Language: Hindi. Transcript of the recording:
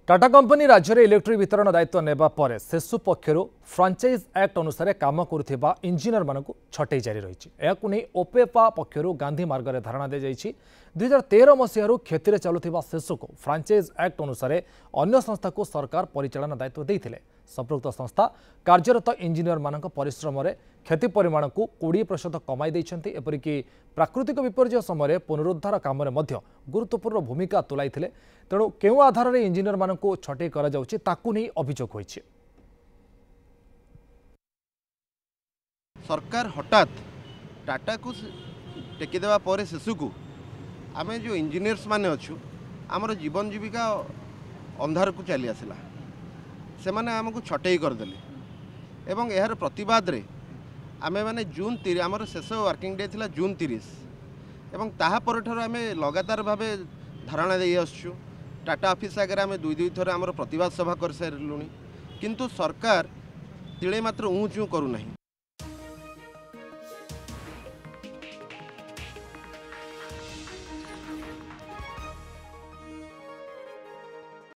टाटा कंपनी राज्य में इलेक्ट्रिक वितरण दायित्व नेबा परे सेसु पक्षर फ्रांचाइज एक्ट अनुसार काम करुवा इंजीनियर मानक छटई जारी रही है। ओपेपा पक्षर गांधी मार्ग में धारणा दी जाइए। 2013 मसीह क्षति चलुवा सेसु को फ्रांचाइज एक्ट अनुसार अन्य संस्था को सरकार परिचालन दायित्व देते। संपृक्त संस्था कार्यरत इंजीनियर मानक परिश्रम क्षति परिमाण को 20% कमाई देइछन्ति। एपरिक प्राकृतिक विपर्य समय पुनरुद्धार काम गुरुत्वपूर्ण भूमिका तुलाई। तेणु केउ आधार में इंजीनियर मानक छटई करा जाउछि ताकू नहीं अभियोग होइछि। सरकार हठात टाटा को टेकीदेवा पर सेसु को आम जो इंजीनियर्स माने अच्छु आमर जीवन जीविका अंधार को चली आसला से माने आमको छटई करदेले एवं यार प्रतिवाद रे आमे माने जून 30 आमर शेष वर्किंग डे थिला जून 30 एवं ताहा पर ठार आमे लगातार भावे धारणा दे आसछु। टाटा ऑफिस आगे आमे दुई थर आमर प्रतिवाद सभा कर सारूनी किंतु सरकार तिळे मात्र ऊँचू करू नहीं।